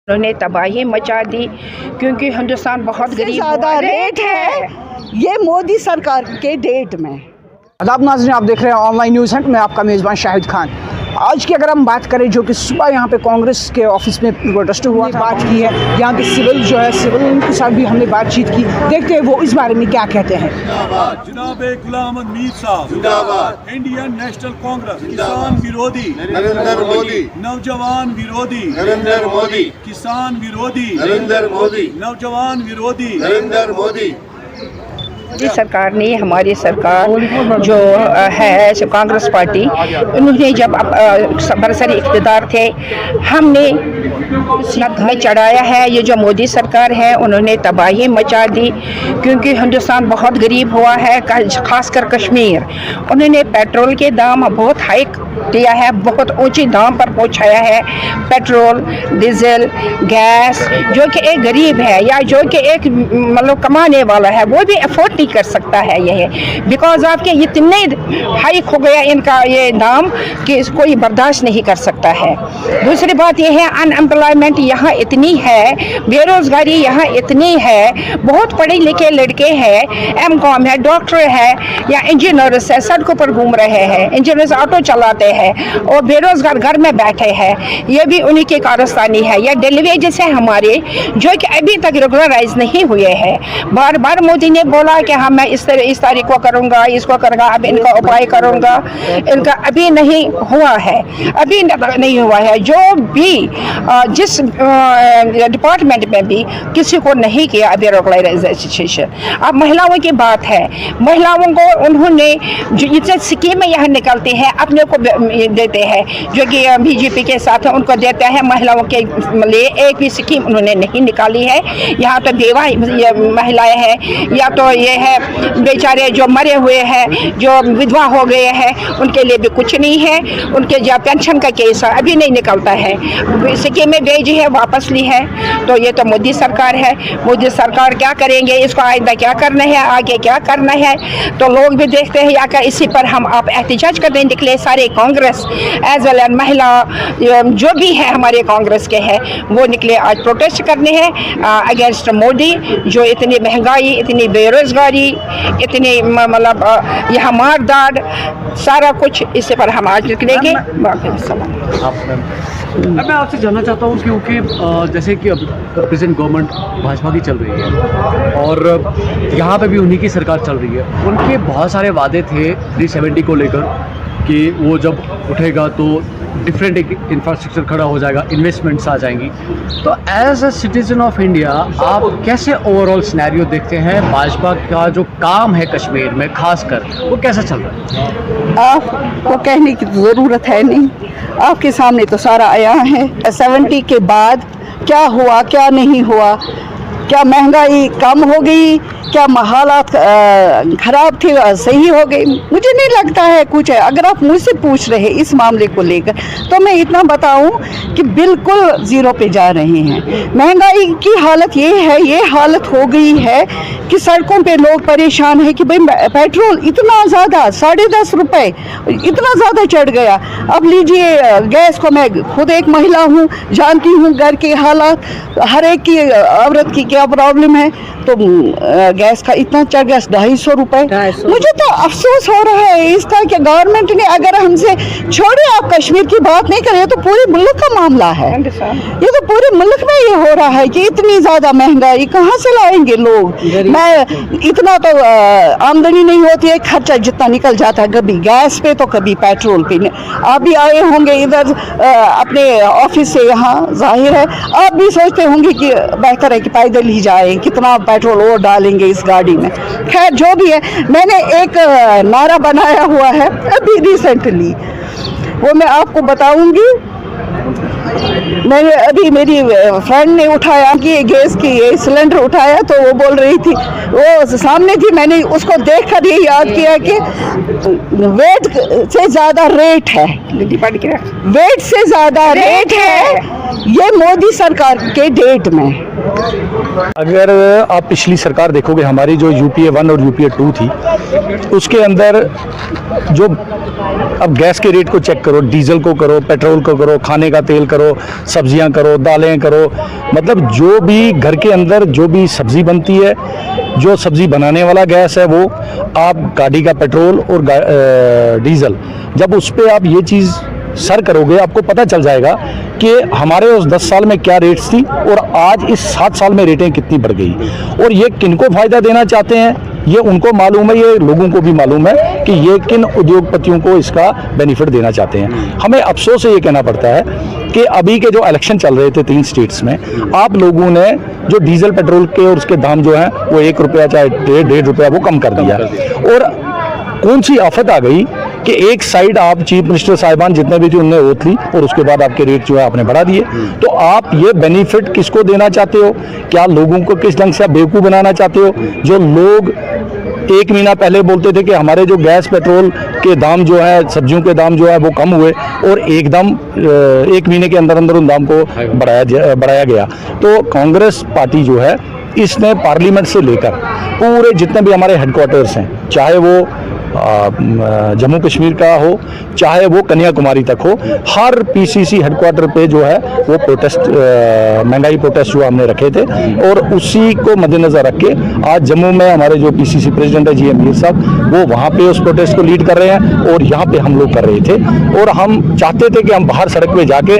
उन्होंने तबाही मचा दी क्योंकि हिंदुस्तान बहुत गरीब ज़्यादा रेट है ये मोदी सरकार के डेट में। आदाब नाज़रीन, आप देख रहे हैं ऑनलाइन न्यूज़ हंट में आपका मेज़बान शाहिद खान। आज की अगर हम बात करें जो कि सुबह यहाँ पे कांग्रेस के ऑफिस में प्रोटेस्ट हुआ था, बात की है यहाँ के सिविल जो है सिविल के साथ भी हमने बातचीत की। देखते हैं वो इस बारे में क्या कहते हैं। जनाब गुलाम अहमद मीर साहब, इंडियन नेशनल कांग्रेस, किसान विरोधी नरेंद्र मोदी, नौजवान विरोधी नरेंद्र मोदी, किसान विरोधी नरेंद्र मोदी, नौजवान विरोधी नरेंद्र मोदी। मोदी सरकार ने, हमारी सरकार जो है कांग्रेस पार्टी, उन्होंने जब बरसरी इक़्तिदार थे हमने नक में चढ़ाया है। ये जो मोदी सरकार है उन्होंने तबाही मचा दी क्योंकि हिंदुस्तान बहुत गरीब हुआ है, ख़ासकर कश्मीर। उन्होंने पेट्रोल के दाम बहुत हाई किया है, बहुत ऊंची दाम पर पहुंचाया है। पेट्रोल, डीजल, गैस, जो कि एक गरीब है या जो कि एक मतलब कमाने वाला है वो भी अफोर्ड नहीं कर सकता है यह, बिकॉज आपके इतने हाइक हो गया इनका ये दाम कि इसको ये बर्दाश्त नहीं कर सकता है। दूसरी बात यह है अनएम्प्लॉयमेंट यहाँ इतनी है, बेरोज़गारी यहाँ इतनी है। बहुत पढ़े लिखे लड़के हैं, M.Com है, डॉक्टर है या इंजीनियर्स है, सड़कों पर घूम रहे हैं, इंजीनियर्स ऑटो चलाते हैं और बेरोज़गार घर में बैठे हैं। ये भी उन्हीं की कारस्तानी है। या डेली जैसे हमारे जो कि अभी तक रेगुलराइज नहीं हुए हैं। बार बार मोदी ने बोला कि हाँ मैं इस तारीख को करूँगा, इसको करूँगा, अब इनका उपाय करूँगा, इनका अभी नहीं हुआ है, अभी नहीं हुआ है। जो भी जिस डिपार्टमेंट में भी किसी को नहीं किया अभी रेगुलराइजेशन। अब महिलाओं की बात है, महिलाओं को उन्होंने जो इतने स्कीमें यहाँ निकलती हैं अपने को देते हैं, जो कि बीजेपी के साथ है उनको देते हैं। महिलाओं के लिए एक भी स्कीम उन्होंने नहीं निकाली है। यहाँ तो बेवा महिलाएं हैं या तो ये है बेचारे जो मरे हुए हैं, जो विधवा हो गए हैं, उनके लिए भी कुछ नहीं है। उनके जो पेंशन का केस अभी नहीं निकलता है, स्कीमें भेजी है वापस ली है। तो ये तो मोदी सरकार है। मोदी सरकार क्या करेंगे, इसको आइंदा क्या करना है, आगे क्या करना है, तो लोग भी देखते हैं। या कर इसी पर हम आप एहतजाज करने निकले सारे कांग्रेस एज वेल एज महिला जो भी है हमारे कांग्रेस के हैं वो निकले आज प्रोटेस्ट करने हैं अगेंस्ट मोदी। जो इतनी महंगाई, इतनी बेरोजगारी, इतनी मतलब यहाँ मारदार सारा कुछ, इसी पर हम आज निकलेंगे। मैं आपसे जानना चाहता हूँ क्योंकि जैसे कि अब प्रेजेंट गवर्नमेंट भाजपा की चल रही है और यहाँ पे भी उन्हीं की सरकार चल रही है। उनके बहुत सारे वादे थे 370 को लेकर कि वो जब उठेगा तो डिफरेंट एक इंफ्रास्ट्रक्चर खड़ा हो जाएगा, इन्वेस्टमेंट्स आ जाएंगी। तो as a citizen of India आप कैसे ओवरऑल सिनेरियो देखते हैं? भाजपा का जो काम है कश्मीर में खासकर वो कैसा चल रहा है? आपको कहने की ज़रूरत है नहीं, आपके सामने तो सारा आया है। 70 के बाद क्या हुआ, क्या नहीं हुआ, क्या महंगाई कम हो गई, क्या हालात ख़राब थे सही हो गई? मुझे नहीं लगता है कुछ है। अगर आप मुझसे पूछ रहे इस मामले को लेकर तो मैं इतना बताऊं कि बिल्कुल ज़ीरो पे जा रहे हैं। महंगाई की हालत ये है, ये हालत हो गई है कि सड़कों पे लोग परेशान हैं कि भाई पेट्रोल इतना ज़्यादा 10.5 रुपये इतना ज़्यादा चढ़ गया। अब लीजिए गैस को, मैं खुद एक महिला हूँ, जानती हूँ घर के हालात, हर एक की औरत की क्या प्रॉब्लम है। तो गैस का इतना चढ़ गया 250 रुपये। मुझे तो अफसोस हो रहा है इसका कि गवर्नमेंट ने, अगर हमसे छोड़े आप कश्मीर की बात नहीं करें, तो पूरे मुल्क का मामला है। ये तो पूरे मुल्क में ये हो रहा है कि इतनी ज़्यादा महंगाई कहाँ से लाएंगे लोग? मैं इतना तो आमदनी नहीं होती है, खर्चा जितना निकल जाता है, कभी गैस पे तो कभी पेट्रोल पे। आप भी आए होंगे इधर अपने ऑफिस से, यहाँ जाहिर है आप भी सोचते होंगे कि बेहतर है कि पैदल ही जाए, कितना पेट्रोल और डालेंगे इस गाड़ी में। खैर जो भी है, मैंने एक नारा बनाया हुआ है अभी रिसेंटली, वो मैं आपको बताऊंगी। मैंने अभी मेरी फ्रेंड ने उठाया कि गैस की ये सिलेंडर उठाया तो वो बोल रही थी, वो सामने थी, मैंने उसको देखकर ये याद किया कि वेट से ज़्यादा रेट है, वेट से ज़्यादा रेट है ये मोदी सरकार के डेट में। अगर आप पिछली सरकार देखोगे, हमारी जो UPA 1 और UPA 2 थी, उसके अंदर जो अब गैस के रेट को चेक करो, डीजल को करो, पेट्रोल को करो, खाने का तेल करो, सब्जियां करो, दालें करो, मतलब जो भी घर के अंदर जो भी सब्जी बनती है, जो सब्जी बनाने वाला गैस है, वो आप गाड़ी का पेट्रोल और डीजल, जब उस पर आप ये चीज़ सर करोगे, आपको पता चल जाएगा कि हमारे उस 10 साल में क्या रेट्स थी और आज इस 7 साल में रेटें कितनी बढ़ गई। और ये किनको फ़ायदा देना चाहते हैं, ये उनको मालूम है, ये लोगों को भी मालूम है कि ये किन उद्योगपतियों को इसका बेनिफिट देना चाहते हैं। हमें अफसोस से ये कहना पड़ता है कि अभी के जो इलेक्शन चल रहे थे 3 स्टेट्स में, आप लोगों ने जो डीजल पेट्रोल के और उसके दाम जो हैं वो 1 रुपया चाहे 1.5 रुपया वो कम कर दिया। और कौन सी आफत आ गई कि एक साइड आप चीफ मिनिस्टर साहिबान जितने भी थे उनने ओथ ली और उसके बाद आपके रेट जो है आपने बढ़ा दिए। तो आप ये बेनिफिट किसको देना चाहते हो? क्या लोगों को किस ढंग से आप बेवकूफ़ बनाना चाहते हो? जो लोग 1 महीना पहले बोलते थे कि हमारे जो गैस पेट्रोल के दाम जो है, सब्जियों के दाम जो है वो कम हुए, और एकदम 1 महीने के अंदर अंदर उन दाम को बढ़ाया गया। तो कांग्रेस पार्टी जो है, इसने पार्लियामेंट से लेकर पूरे जितने भी हमारे हेडक्वार्टर्स हैं, चाहे वो जम्मू कश्मीर का हो, चाहे वो कन्याकुमारी तक हो, हर पीसीसी हेडक्वार्टर पे जो है वो प्रोटेस्ट, महंगाई प्रोटेस्ट जो हमने रखे थे, और उसी को मद्देनजर रख के आज जम्मू में हमारे जो पीसीसी प्रेसिडेंट है GM मीर साहब, वो वहाँ पे उस प्रोटेस्ट को लीड कर रहे हैं और यहाँ पे हम लोग कर रहे थे। और हम चाहते थे कि हम बाहर सड़क पे जाके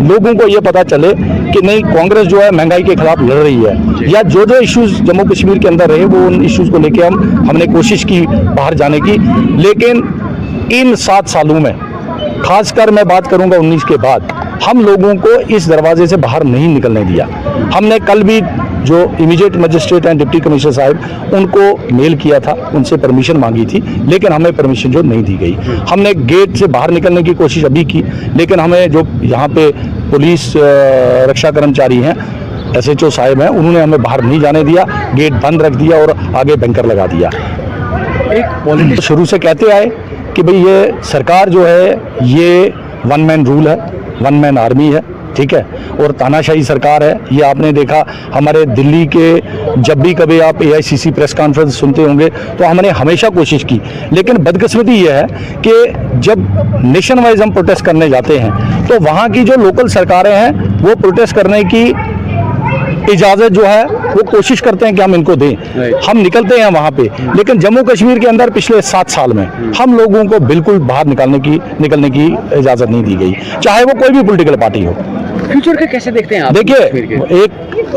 लोगों को ये पता चले कि नहीं, कांग्रेस जो है महंगाई के खिलाफ लड़ रही है, या जो जो इश्यूज जम्मू कश्मीर के अंदर रहे वो उन इश्यूज को लेके हमने कोशिश की बाहर जाने की। लेकिन इन 7 सालों में, खासकर मैं बात करूंगा 19 के बाद, हम लोगों को इस दरवाजे से बाहर नहीं निकलने दिया। हमने कल भी जो immediate magistrate and deputy commissioner साहब, उनको मेल किया था, उनसे परमिशन मांगी थी, लेकिन हमें परमिशन जो नहीं दी गई। हमने गेट से बाहर निकलने की कोशिश अभी की, लेकिन हमें जो यहाँ पे पुलिस रक्षा कर्मचारी हैं, SHO साहब हैं, उन्होंने हमें बाहर नहीं जाने दिया, गेट बंद रख दिया और आगे बैंकर लगा दिया। एक पॉलिटिक्स शुरू से कहते आए कि भाई ये सरकार जो है ये 1 मैन रूल है, 1 मैन आर्मी है, ठीक है, और तानाशाही सरकार है। ये आपने देखा हमारे दिल्ली के, जब भी कभी आप AICC प्रेस कॉन्फ्रेंस सुनते होंगे तो हमने हमेशा कोशिश की, लेकिन बदकिस्मती ये है कि जब नेशन वाइज हम प्रोटेस्ट करने जाते हैं तो वहाँ की जो लोकल सरकारें हैं वो प्रोटेस्ट करने की इजाज़त जो है वो कोशिश करते हैं कि हम इनको दें, हम निकलते हैं वहाँ पे, लेकिन जम्मू कश्मीर के अंदर पिछले 7 साल में हम लोगों को बिल्कुल बाहर निकलने की इजाज़त नहीं दी गई, चाहे वो कोई भी पॉलिटिकल पार्टी हो। फ्यूचर के कैसे देखते हैं आप? देखिए, एक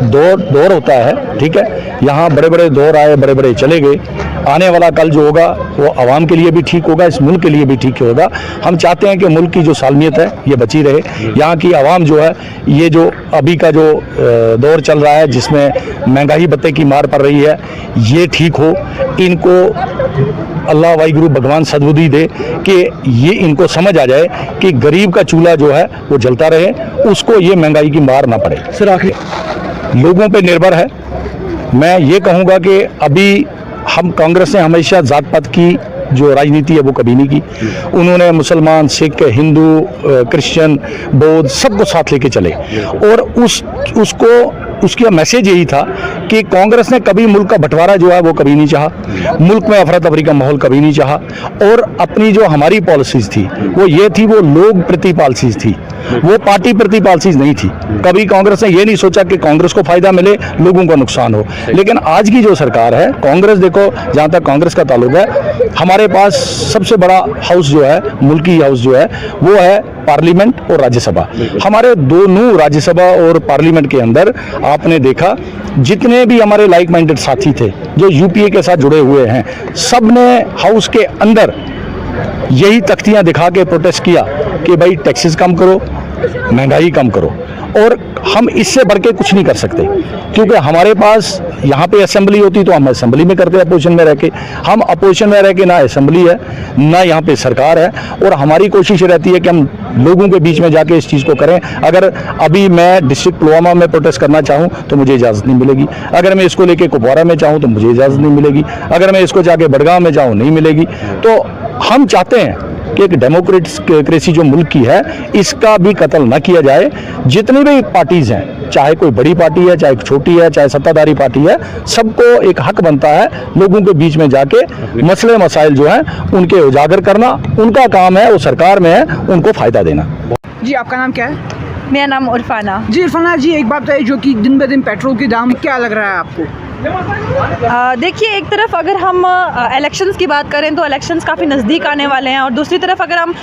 दौर होता है, ठीक है, यहाँ बड़े बड़े दौर आए, बड़े बड़े चले गए। आने वाला कल जो होगा वो आवाम के लिए भी ठीक होगा, इस मुल्क के लिए भी ठीक होगा। हम चाहते हैं कि मुल्क की जो सालमियत है ये बची रहे, यहाँ की आवाम जो है, ये जो अभी का जो दौर चल रहा है जिसमें महंगाई भत्ते की मार पड़ रही है, ये ठीक हो। इनको अल्लाह वाहिगुरु भगवान सद्बुद्धि दे कि ये इनको समझ आ जाए कि गरीब का चूल्हा जो है वो जलता रहे, उसको ये महंगाई की मार ना पड़े। सर, आखिर लोगों पे निर्भर है। मैं ये कहूँगा कि अभी हम कांग्रेस ने हमेशा जात पात की जो राजनीति है वो कभी नहीं की। उन्होंने मुसलमान, सिख, हिंदू, क्रिश्चियन, बौद्ध सबको साथ लेके चले, और उसका मैसेज यही था कि कांग्रेस ने कभी मुल्क का बंटवारा जो है वो कभी नहीं चाहा, मुल्क में अफरा तफरी का माहौल कभी नहीं चाहा, और अपनी जो हमारी पॉलिसीज थी वो ये थी, वो लोग प्रति पॉलिसीज थी, वो पार्टी प्रति पॉलिसीज नहीं थी। कभी कांग्रेस ने ये नहीं सोचा कि कांग्रेस को फायदा मिले, लोगों को नुकसान हो। लेकिन आज की जो सरकार है, कांग्रेस, देखो जहाँ तक कांग्रेस का ताल्लुक है, हमारे पास सबसे बड़ा हाउस जो है, मुल्की हाउस जो है, वो है पार्लियामेंट और राज्यसभा। हमारे दोनों राज्यसभा और पार्लियामेंट के अंदर आपने देखा जितने भी हमारे लाइक माइंडेड साथी थे जो UPA के साथ जुड़े हुए हैं, सब ने हाउस के अंदर यही तख्तियां दिखा के प्रोटेस्ट किया कि भाई टैक्सेस कम करो, महंगाई कम करो। और हम इससे बढ़ के कुछ नहीं कर सकते, क्योंकि हमारे पास यहाँ पे असेंबली होती तो हम असेंबली में करते, अपोजिशन में रह के। हम अपोजिशन में रह के ना असेंबली है ना यहाँ पे सरकार है, और हमारी कोशिश रहती है कि हम लोगों के बीच में जाके इस चीज़ को करें। अगर अभी मैं डिस्ट्रिक्ट पुलवामा में प्रोटेस्ट करना चाहूँ तो मुझे इजाज़त नहीं मिलेगी, अगर मैं इसको लेके कुपवारा में चाहूँ तो मुझे इजाज़त नहीं मिलेगी, अगर मैं इसको जाके बड़गांव में जाऊँ नहीं मिलेगी। तो हम चाहते हैं कि एक डेमोक्रेसी जो मुल्क की है इसका भी कत्ल न किया जाए। जितनी भी पार्टीज हैं, चाहे कोई बड़ी पार्टी है, चाहे छोटी है, चाहे सत्ताधारी पार्टी है, सबको एक हक बनता है लोगों के बीच में जाके मसले मसाइल जो हैं उनके उजागर करना। उनका काम है, वो सरकार में है, उनको फायदा देना। जी, आपका नाम क्या है? मेरा नाम उरफाना। जी इरफाना जी, एक बात बताइए, जो कि दिन ब दिन पेट्रोल के दाम क्या लग रहा है आपको? देखिए, एक तरफ अगर हम इलेक्शंस की बात करें तो इलेक्शंस काफ़ी नज़दीक आने वाले हैं, और दूसरी तरफ अगर हम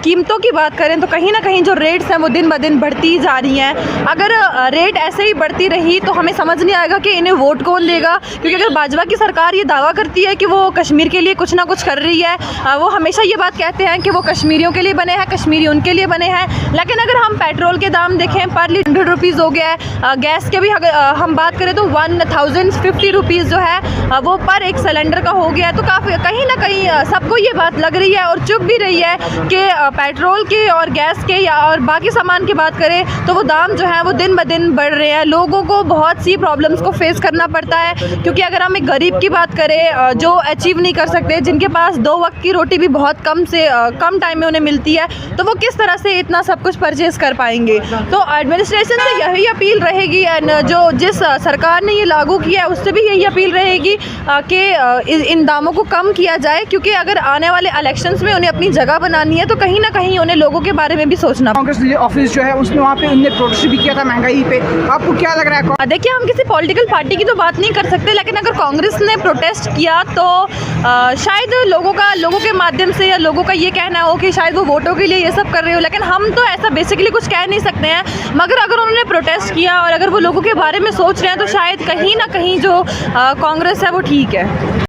कीमतों की बात करें तो कहीं ना कहीं जो रेट्स हैं वो दिन ब दिन बढ़ती जा रही हैं। अगर रेट ऐसे ही बढ़ती रही तो हमें समझ नहीं आएगा कि इन्हें वोट कौन देगा, क्योंकि अगर भाजपा की सरकार ये दावा करती है कि वो कश्मीर के लिए कुछ ना कुछ कर रही है, वो हमेशा ये बात कहते हैं कि वो कश्मीरियों के लिए बने हैं, कश्मीरी उनके लिए बने हैं, लेकिन अगर हम पेट्रोल के दाम देखें, पर लीटर 100 रुपीज़ हो गया है। गैस के भी अगर हम बात करें तो 1050 रुपीज़ जो है वो पर एक सिलेंडर का हो गया है। तो काफ़ी कहीं ना कहीं सबको ये बात लग रही है और चुप भी रही है कि पेट्रोल के और गैस के या और बाकी सामान की बात करें तो वो दाम जो है वो दिन ब दिन बढ़ रहे हैं। लोगों को बहुत सी प्रॉब्लम्स को फेस करना पड़ता है, क्योंकि अगर हम एक गरीब की बात करें जो अचीव नहीं कर सकते, जिनके पास 2 वक्त की रोटी भी बहुत कम टाइम में उन्हें मिलती है, तो वो किस तरह से इतना सब कुछ परचेज़ कर पाएंगे। तो एडमिनिस्ट्रेशन से यही अपील रहेगी, एंड जो जिस सरकार ने ये लागू किया है उससे भी यही अपील रहेगी कि इन दामों को कम किया जाए, क्योंकि अगर आने वाले इलेक्शंस में उन्हें अपनी जगह बनानी है तो कहीं ना कहीं उन्हें लोगों के बारे में भी सोचना। कांग्रेस ऑफिस जो है उसमें वहाँ पे उनने प्रोटेस्ट भी किया था महंगाई पे, आपको क्या लग रहा है? देखिए, हम किसी पॉलिटिकल पार्टी की तो बात नहीं कर सकते, लेकिन अगर कांग्रेस ने प्रोटेस्ट किया तो शायद लोगों के माध्यम से या लोगों का ये कहना हो कि शायद वो वोटों के लिए ये सब कर रहे हो, लेकिन हम तो ऐसा बेसिकली कुछ कह नहीं सकते हैं। मगर अगर उन्होंने प्रोटेस्ट किया और अगर वो लोगों के बारे में सोच रहे हैं तो शायद कहीं ना कहीं जो कांग्रेस है वो ठीक है।